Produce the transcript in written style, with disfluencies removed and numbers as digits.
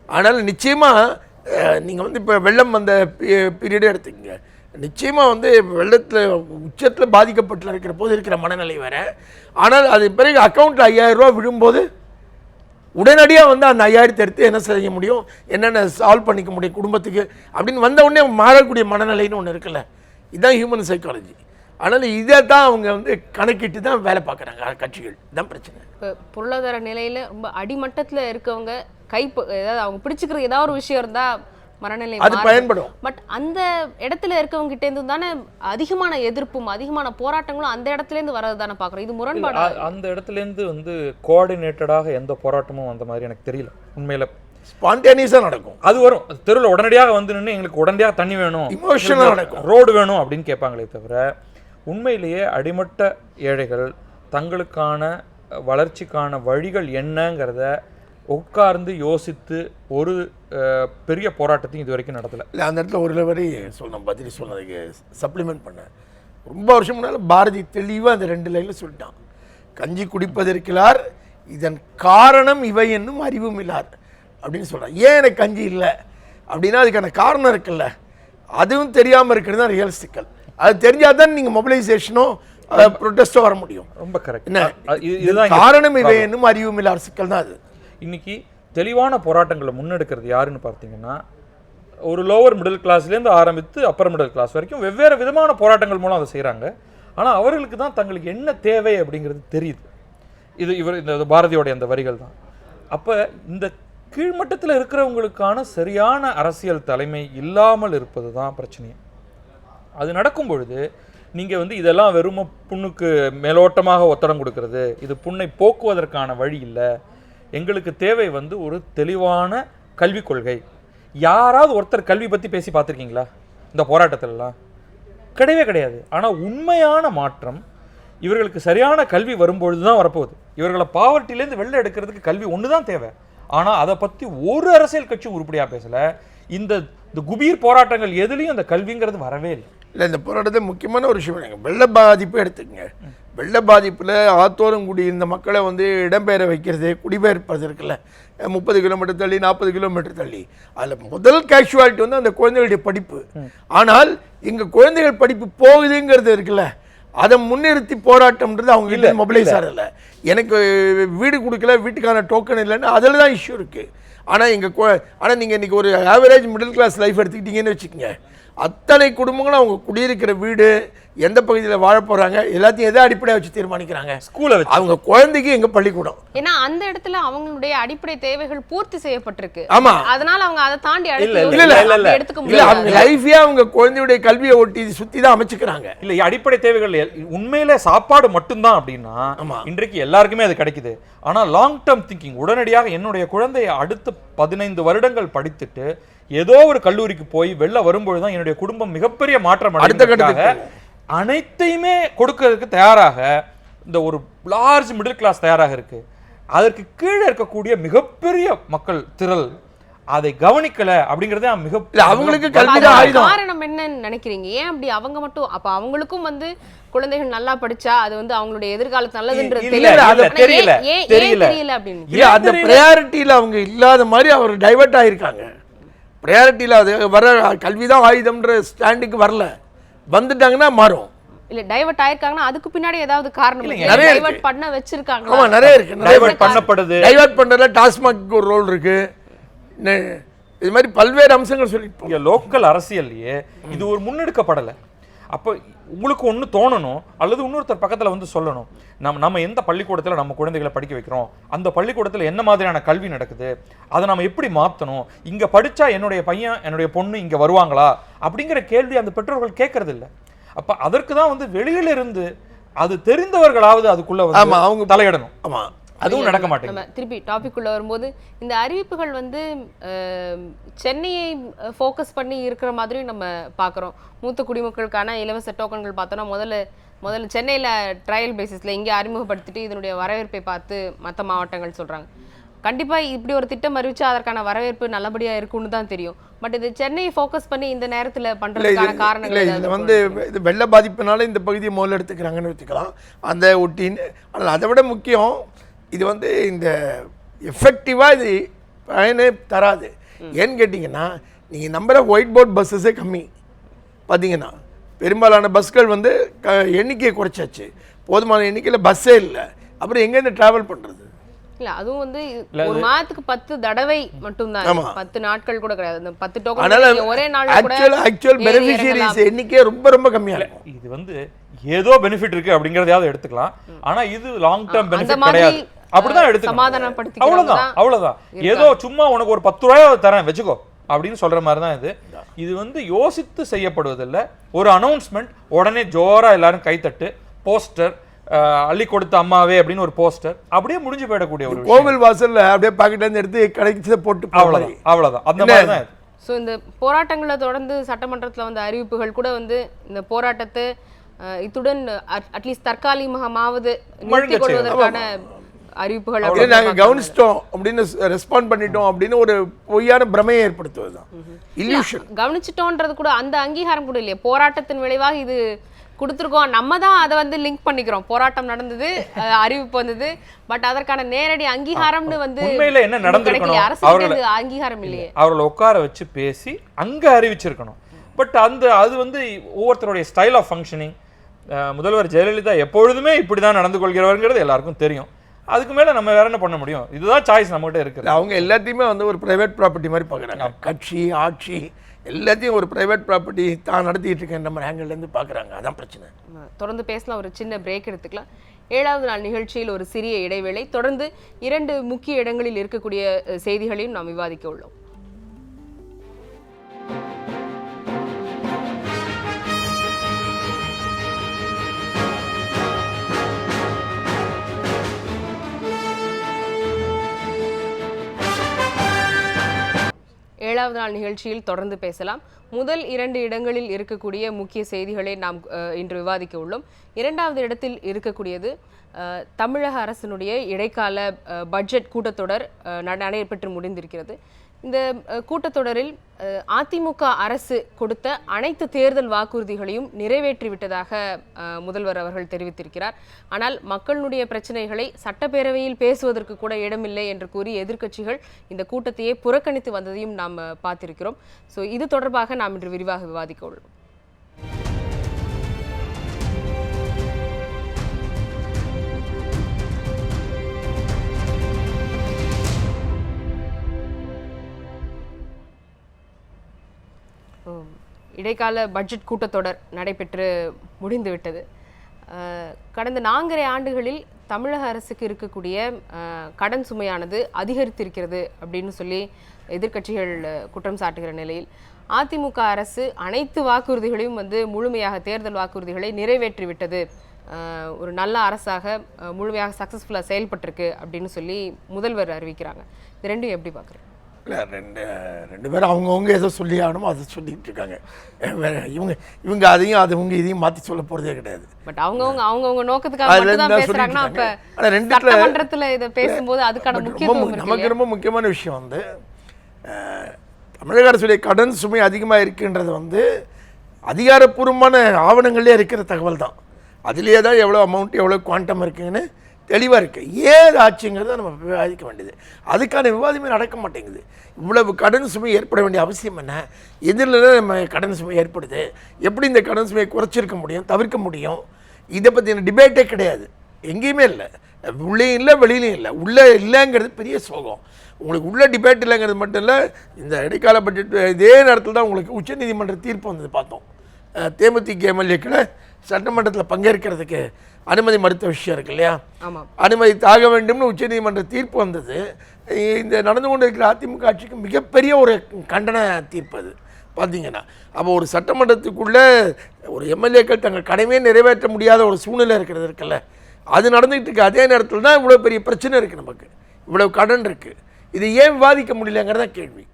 ஆனால் நிச்சயமாக நீங்கள் வந்து இப்போ வெள்ளம் வந்த பீரியடே எடுத்துக்கங்க, நிச்சயமாக வந்து வெள்ளத்தில் உச்சத்தில் பாதிக்கப்பட்டு இருக்கிற போது இருக்கிற மனநிலை வேறு. ஆனால் அது பிறகு அக்கௌண்ட்டில் 5000 ரூபா விழும்போது உடனடியாக வந்து அந்த 5000 எடுத்து என்ன செய்ய முடியும், என்னென்ன சால்வ் பண்ணிக்க முடியும் குடும்பத்துக்கு அப்படின்னு வந்த உடனே மாறக்கூடிய மனநிலைன்னு ஒன்று இருக்குல்ல. இதுதான் ஹியூமன் சைக்காலஜி. அதனால் இதை தான் அவங்க வந்து கணக்கிட்டு தான் வேலை பார்க்குறாங்க கட்சிகள். இதுதான் பிரச்சனை. இப்போ பொருளாதார நிலையில் ரொம்ப அடிமட்டத்தில் இருக்கவங்க ஏதாவது அவங்க பிடிச்சிக்கிறது ஏதாவது ஒரு விஷயம் இருந்தால் மனநிலை அது பயன்படும். பட் அந்த இடத்துல இருக்கவங்க கிட்ட இருந்து தானே அதிகமான எதிர்ப்பும் அதிகமான போராட்டங்களும் அந்த இடத்துல இருந்து வரது தானே பார்க்குறோம். இது முரண்பாடு. அந்த இடத்துல இருந்து வந்து கோஆர்டினேட்டடாக எந்த போராட்டமும் அந்த மாதிரி எனக்கு தெரியல. உண்மையில ஸ்பான்டேனியஸாக நடக்கும். அது வரும் தெருவில் உடனடியாக வந்து நின்று எங்களுக்கு உடனடியாக தண்ணி வேணும், இமோஷனலாக நடக்கும், ரோடு வேணும் அப்படின்னு கேட்பாங்களே தவிர உண்மையிலேயே அடிமட்ட ஏழைகள் தங்களுக்கான வளர்ச்சிக்கான வழிகள் என்னங்கிறத உட்கார்ந்து யோசித்து ஒரு பெரிய போராட்டத்தையும் இது வரைக்கும் நடத்தலை. இல்லை, அந்த இடத்துல ஒரு வரி சொல்லணும், பதில் சொன்னதுக்கு சப்ளிமெண்ட் பண்ணேன். ரொம்ப வருஷம் முன்னால் பாரதி தெளிவாக அந்த 2 லைனில் சொல்லிட்டான். கஞ்சி குடிப்பதற்கிறார், இதன் காரணம் இவை என்னும் அறிவும் இல்லார் அப்படின்னு சொல்கிறான். ஏன் எனக்கு கஞ்சி இல்லை அப்படின்னா அதுக்கான காரணம் இருக்குல்ல, அதுவும் தெரியாமல் இருக்கிறது தான் ரியல் சிக்கல். அது தெரிஞ்சால் தான் நீங்கள் மொபிலைசேஷனோ ப்ரொட்டஸ்ட்டோ வர முடியும். ரொம்ப கரெக்ட். என்ன இதுதான் காரணம் இவை என்னும் அறிவும் இல்லார் சிக்கல் தான் அது. இன்னைக்கு தெளிவான போராட்டங்களை முன்னெடுக்கிறது யாருன்னு பார்த்தீங்கன்னா, ஒரு லோவர் மிடில் கிளாஸ்லேருந்து ஆரம்பித்து அப்பர் மிடில் கிளாஸ் வரைக்கும் வெவ்வேறு விதமான போராட்டங்கள் மூலம் அதை செய்கிறாங்க. ஆனால் அவர்களுக்கு தான் தங்களுக்கு என்ன தேவை அப்படிங்கிறது தெரியுது. இந்த பாரதியோடைய அந்த வரிகள் தான். அப்போ இந்த கீழ்மட்டத்தில் இருக்கிறவங்களுக்கான சரியான அரசியல் தலைமை இல்லாமல் இருப்பது தான் பிரச்சனையே. அது நடக்கும் பொழுது நீங்கள் வந்து இதெல்லாம் வெறும் புண்ணுக்கு மேலோட்டமாக ஒத்தடம் கொடுக்கறது, இது புண்ணை போக்குவதற்கான வழி இல்லை. எங்களுக்கு தேவை வந்து ஒரு தெளிவான கல்விக் கொள்கை. யாராவது ஒருத்தர் கல்வி பற்றி பேசி பார்த்துருக்கீங்களா இந்த போராட்டத்திலலாம்? கிடையவே கிடையாது. ஆனால் உண்மையான மாற்றம் இவர்களுக்கு சரியான கல்வி வரும்பொழுது தான் வரப்போகுது. இவர்களை பாவர்ட்டிலேருந்து வெளில எடுக்கிறதுக்கு கல்வி ஒன்று தான் தேவை. ஆனால் அதை பற்றி ஒரு அரசியல் கட்சியும் உருப்படியாக பேசலை. இந்த குபீர் போராட்டங்கள் எதுலேயும் அந்த கல்விங்கிறது வரவே இல்லை. இல்லை, இந்த போராட்டத்தை முக்கியமான ஒரு விஷயம் வெள்ள பாதிப்பு எடுத்துக்கங்க. வெள்ள பாதிப்பில் ஆத்தோரம் குடியிருந்த மக்களை வந்து இடம்பெயர வைக்கிறது, குடிபெயர்ப்பது இருக்குல்ல, 30 கிலோமீட்டர் தள்ளி 40 கிலோமீட்டர் தள்ளி, அதில் முதல் கேஷுவாலிட்டி வந்து அந்த குழந்தைகளுடைய படிப்பு. ஆனால் இங்கே குழந்தைகள் படிப்பு போகுதுங்கிறது இருக்குல்ல, அதை முன்னிறுத்தி போராட்டம்ன்றது அவங்க இல்லை, மொபிலைஸ் ஆகலை. எனக்கு வீடு கொடுக்கல, வீட்டுக்கான டோக்கன் இல்லைன்னு அதில் தான் இஷ்யூ இருக்குது. ஆனால் நீங்கள் இன்றைக்கி ஒரு ஆவரேஜ் மிடில் கிளாஸ் லைஃப் எடுத்துக்கிட்டீங்கன்னு வச்சுக்கோங்க, அத்தனை குடும்பங்களும் அவங்க குடியிருக்கிற வீடு எந்த பகுதியில் வாழ போகிறாங்க எல்லாத்தையும் எதை அடிப்படையாக வச்சு தீர்மானிக்கிறாங்க? ஸ்கூலை வச்சு. அவங்க குழந்தைக்கு எங்க பள்ளிக்கூடம், ஏன்னா அந்த இடத்துல அவங்களுடைய அடிப்படை தேவைகள் பூர்த்தி செய்யப்பட்டிருக்கு. ஆமா, அதனால அவங்க அதை தாண்டி எடுத்துக்க முடியல. அவங்க லைஃபே அவங்க குழந்தையுடைய கல்வியை ஒட்டி சுற்றி தான் அமைச்சுக்கிறாங்க. இல்லை, அடிப்படை தேவைகள் உண்மையில சாப்பாடு மட்டும்தான் அப்படின்னா இன்றைக்கு எல்லாருக்குமே அது கிடைக்குது. ஆனால் லாங் டேர்ம் திங்கிங், உடனடியாக என்னுடைய குழந்தையை அடுத்த 15 வருடங்கள் படித்துட்டு ஏதோ ஒரு கல்லூரிக்கு போய் வெளில வரும்பொழுது தான் என்னுடைய குடும்பம் மிகப்பெரிய மாற்றம் அடைந்ததாக அனைத்தையுமே கொடுக்கறதுக்கு தயாராக இந்த ஒரு லார்ஜ் மிடில் கிளாஸ் தயாராக இருக்கு. அதற்கு கீழே இருக்கக்கூடிய மிகப்பெரிய மக்கள் திரள் அதை கவனிக்கல அப்படிங்கறதே அவங்களுக்கு காரணம் என்னன்னு நினைக்கிறீங்க? ஏன் அப்படி அவங்க மட்டும்? அப்ப அவங்களுக்கும் வந்து குழந்தைகள் நல்லா படிச்சா அது வந்து அவங்களுடைய எதிர்காலத்து நல்லதுன்றது தெரியல அப்படின்னு அந்த பிரையாரிட்டியில அவங்க இல்லாத மாதிரி அவர் டைவர்ட் ஆயிருக்காங்க. பிரையாரிட்டியில் அது வர கல்விதான் ஆயுதம்ன்ற ஸ்டாண்டுக்கு வரல, வந்துட்டாங்கன்னா மாறும். இல்ல டைவர்ட் ஆயிருக்காங்கன்னா அதுக்கு பின்னாடி ஏதாவது காரணம் டைவர்ட் பண்ண வச்சிருக்காங்க. ஆமா, நிறைய இருக்கு. டைவர்ட் பண்ணப்படுது. டைவர்ட் பண்றதுல டாஸ்மாக் ஒரு ரோல் இருக்கு. இது மாதிரி பல்வேறு அம்சங்கள் சொல்லிட்டு லோக்கல் அரசியல்லையே இது ஒரு முன்னெடுக்கப்படலை. அப்போ உங்களுக்கு ஒன்று தோணணும், அல்லது இன்னொருத்தர் பக்கத்தில் வந்து சொல்லணும், நம்ம எந்த பள்ளிக்கூடத்தில் நம்ம குழந்தைகளை படிக்க வைக்கிறோம், அந்த பள்ளிக்கூடத்தில் என்ன மாதிரியான கல்வி நடக்குது, அதை நம்ம எப்படி மாற்றணும், இங்கே படித்தா என்னுடைய பையன் என்னுடைய பொண்ணு இங்கே வருவாங்களா அப்படிங்கிற கேள்வி அந்த பெற்றோர்கள் கேட்கறது இல்லை. அப்போ அதற்கு தான் வந்து வெளியிலிருந்து அது தெரிந்தவர்களாவது அதுக்குள்ள அவங்க தலையிடணும். ஆமாம், அதுவும் நடக்க மாட்டேங்குது. நம்ம திருப்பி டாபிக் உள்ள வரும்போது இந்த அறிவிப்புகள் வந்து சென்னையை ஃபோக்கஸ் பண்ணி இருக்கிற மாதிரி நம்ம பார்க்குறோம். மூத்த குடிமக்களுக்கான இலவச டோக்கன்கள் பார்த்தோன்னா முதல்ல சென்னையில் ட்ரையல் பேசிஸில் இங்கே அறிமுகப்படுத்திட்டு இதனுடைய வரவேற்பை பார்த்து மற்ற மாவட்டங்கள் சொல்கிறாங்க. கண்டிப்பாக இப்படி ஒரு திட்டம் அறிவிச்சா அதற்கான வரவேற்பு நல்லபடியாக இருக்குன்னு தான் தெரியும். பட் இது சென்னையை ஃபோக்கஸ் பண்ணி இந்த நேரத்தில் பண்ணுறதுக்கான காரணங்கள் இதில் வந்து இது வெள்ள பாதிப்புனால இந்த பகுதியை முதல்ல எடுத்துக்கிறாங்கன்னு வச்சுக்கலாம், அந்த ஒட்டின்னு. ஆனால் அதை விட முக்கியம் இது வந்து இந்த எஃபெக்டிவாக இது பயனே தராது. ஏன்னு கேட்டிங்கன்னா நீங்கள் நம்பர் ஆஃப் ஒயிட் போர்ட் பஸ்ஸஸே கம்மி. பார்த்தீங்கன்னா பெரும்பாலான பஸ்கள் வந்து எண்ணிக்கையை குறைச்சாச்சு, போதுமான எண்ணிக்கையில் பஸ்ஸே இல்லை. அப்புறம் எங்கேருந்து ட்ராவல் பண்ணுறது? இல்ல அதுவும் வந்து ஒரு மாதத்துக்கு 10 தடவை மட்டும்தான், 10 நாட்கள் கூட கிடையாது. அந்த 10 டோக்கன் ஒரே நாள்ல கூட ஆக்சுவல் பெனிஃபிஷியரிஸ் எண்ணிக்கை ரொம்ப ரொம்ப கம்மியா இருக்கும். இது வந்து ஏதோ பெனிஃபிட் இருக்கு அப்படிங்கறதையாவது எடுத்துக்கலாம். ஆனா இது லாங் டர்ம் பெனிஃபிட் கிடையாது. அப்படிதான் எடுத்துக்கலாம். சமாதானப்படுத்திக்கலாம். அவ்வளவுதான். ஏதோ சும்மா உனக்கு ஒரு 10 ரூபாய் தரேன் வெச்சுக்கோ அப்படின்னு சொல்ற மாதிரி தான் இது. இது வந்து யோசித்து செய்யப்படுவதில்லை. ஒரு அனௌன்ஸ்மெண்ட், உடனே ஜோரா எல்லாரும் கைத்தட்டு, போஸ்டர், அள்ளி கொடுத்த அம்மாவே அப்படின்னு ஒரு போஸ்டர், அப்படியே முடிஞ்சு போயிடக்கூடிய ஒரு கோவில் வாசல்ல அப்படியே பாக்கெட்ல இருந்து எடுத்து கடைக்கு போட்டு அவ்வளவுதான். அந்த மாதிரி தான். ஸோ இந்த போராட்டங்களை தொடர்ந்து சட்டமன்றத்தில் வந்த அறிவிப்புகள் கூட வந்து இந்த போராட்டத்தை இத்துடன் அட்லீஸ்ட் தற்காலிகமாவது நிறுத்திக் கொள்வதற்கான அறிவிப்புகள் நாங்கள் கவனிச்சிட்டோம் அப்படின்னு ரெஸ்பாண்ட் பண்ணிட்டோம் அப்படின்னு ஒரு பொய்யான பிரமையை ஏற்படுத்துவதுதான் இல்யூஷன். கவனிச்சிட்டோன்றது கூட அந்த அங்கீகாரம் கூட இல்லையா? போராட்டத்தின் விளைவாக இது கொடுத்துருக்கோம், நம்ம தான் அதை வந்து லிங்க் பண்ணிக்கிறோம். போராட்டம் நடந்தது, அறிவிப்பு வந்தது, பட் அதற்கான நேரடி அங்கீகாரம்னு வந்து உண்மையில என்ன நடந்திருக்கணும்? அரசு அங்கீகாரம் இல்லையே. அவர்களை உட்கார வச்சு பேசி அங்க அறிவிச்சிருக்கணும். பட் அது வந்து ஒவ்வொருத்தருடைய ஸ்டைல் ஆஃப் ஃபங்க்ஷனிங். முதல்வர் ஜெயலலிதா எப்பொழுதுமே இப்படிதான் நடந்து கொள்கிறவர்ங்கிறது எல்லாருக்கும் தெரியும். அதுக்கு மேல நம்ம வேற என்ன பண்ண முடியும்? இதுதான் சாய்ஸ் நம்மகிட்ட இருக்குது. அவங்க எல்லாத்தையுமே வந்து ஒரு பிரைவேட் ப்ராப்பர்ட்டி மாதிரி பார்க்குறாங்க. கட்சி, ஆட்சி எல்லாத்தையும் ஒரு பிரைவேட் ப்ராப்பர்ட்டி தான் நடத்திட்டு இருக்கேன் நம்ம ஆங்கிள்லேருந்து பார்க்குறாங்க. அதான் பிரச்சனை. தொடர்ந்து பேசலாம், ஒரு சின்ன பிரேக் எடுத்துக்கலாம். 7வது நாள் நிகழ்ச்சியில் ஒரு சிறிய இடைவேளை. தொடர்ந்து 2 முக்கிய இடங்களில் இருக்கக்கூடிய செய்திகளையும் நாம் விவாதிக்க உள்ளோம். ஏழாவது நாள் நிகழ்ச்சியில் தொடர்ந்து பேசலாம். முதல் 2 இடங்களில் இருக்கக்கூடிய முக்கிய செய்திகளை நாம் இன்று விவாதிக்க உள்ளோம். 2வது இடத்தில் இருக்கக்கூடியது தமிழக அரசினுடைய இடைக்கால பட்ஜெட் கூட்டத்தொடர் நடைபெற்று முடிந்திருக்கிறது. இந்த கூட்டத்தொடரில் அதிமுக அரசு கொடுத்த அனைத்து தேர்தல் வாக்குறுதிகளையும் நிறைவேற்றிவிட்டதாக முதல்வர் அவர்கள் தெரிவித்திருக்கிறார். ஆனால் மக்களுடைய பிரச்சனைகளை சட்டப்பேரவையில் பேசுவதற்கு கூட இடமில்லை என்று கூறி எதிர்க்கட்சிகள் இந்த கூட்டத்தையே புறக்கணித்து வந்ததையும் நாம் பார்த்திருக்கிறோம். ஸோ இது தொடர்பாக நாம் இன்று விரிவாக விவாதிக்க உள்ளோம். இடைக்கால பட்ஜெட் கூட்டத்தொடர் நடைபெற்று முடிந்துவிட்டது. கடந்த 4.5 ஆண்டுகளில் தமிழக அரசுக்கு இருக்கக்கூடிய கடன் சுமையானது அதிகரித்திருக்கிறது அப்படின்னு சொல்லி எதிர்க்கட்சிகள் குற்றம் சாட்டுகிற நிலையில் அதிமுக அரசு அனைத்து வாக்குறுதிகளையும் வந்து முழுமையாக தேர்தல் வாக்குறுதிகளை நிறைவேற்றிவிட்டது, ஒரு நல்ல அரசாக முழுமையாக சக்ஸஸ்ஃபுல்லாக செயல்பட்டிருக்கு அப்படின்னு சொல்லி முதல்வர் அறிவிக்கிறாங்க. இது ரெண்டும் எப்படி பார்க்குறேன்? இல்லை, ரெண்டு பேரும் அவங்கவுங்க எதோ சொல்லி ஆகணுமோ அதை சொல்லிட்டு இருக்காங்க. இவங்க அதையும் இதையும் மாற்றி சொல்ல போகிறதே கிடையாது. பட் அவங்கவுங்க நோக்கத்துக்காக மட்டும் தான் பேசுறாங்கன்னா அப்ப சட்டமன்றத்தில் இதை பேசும்போது அதுக்கான முக்கியத்துவம் நமக்கு ரொம்ப முக்கியமான விஷயம் வந்து தமிழக அரசுடைய கடன் சுமை அதிகமாக இருக்குன்றது வந்து அதிகாரப்பூர்வமான ஆவணங்களே இருக்கிற தகவல் தான். அதுலேயே தான் எவ்வளோ அமௌண்ட் எவ்வளோ குவாண்டம் இருக்குதுன்னு தெளிவாக இருக்குது. ஏது ஆச்சுங்கிறத நம்ம விவாதிக்க வேண்டியது. அதுக்கான விவாதமே நடக்க மாட்டேங்குது. இவ்வளவு கடன் சுமை ஏற்பட வேண்டிய அவசியம் என்ன? எதிரில் நம்ம கடன் சுமை ஏற்படுது, எப்படி இந்த கடன் சுமையை குறைச்சிருக்க முடியும், தவிர்க்க முடியும்? இதை பற்றின டிபேட்டே கிடையாது, எங்கேயுமே இல்லை. உள்ளேயும் இல்லை, வெளியிலையும் இல்லை. உள்ளே இல்லைங்கிறது பெரிய சோகம். உங்களுக்கு உள்ள டிபேட் இல்லைங்கிறது மட்டும் இல்லை, இந்த இடைக்கால பட்ஜெட் இதே நேரத்தில் தான் உங்களுக்கு உச்சநீதிமன்ற தீர்ப்பு வந்தது பார்த்தோம். தேமுதிக எம்எல்ஏக்களை சட்டமன்றத்தில் பங்கேற்கிறதுக்கு அனுமதி மறுத்த விஷயம் இருக்கு இல்லையா? அனுமதி தாக வேண்டும்னு உச்சநீதிமன்ற தீர்ப்பு வந்தது. இந்த நடந்து கொண்டு இருக்கிற அதிமுக ஆட்சிக்கு மிகப்பெரிய ஒரு கண்டன தீர்ப்பு அது பார்த்தீங்கன்னா. அப்போ ஒரு சட்டமன்றத்துக்குள்ளே ஒரு எம்எல்ஏக்கள் தங்கள் கடமையை நிறைவேற்ற முடியாத ஒரு சூழ்நிலை இருக்கிறது இருக்குல்ல, அது நடந்துகிட்டு இருக்கு. அதே நேரத்தில் தான் இவ்வளோ பெரிய பிரச்சனை இருக்குது, நமக்கு இவ்வளோ கடன் இருக்குது. இது ஏன் விவாதிக்க முடியலங்கிறத கேள்வி.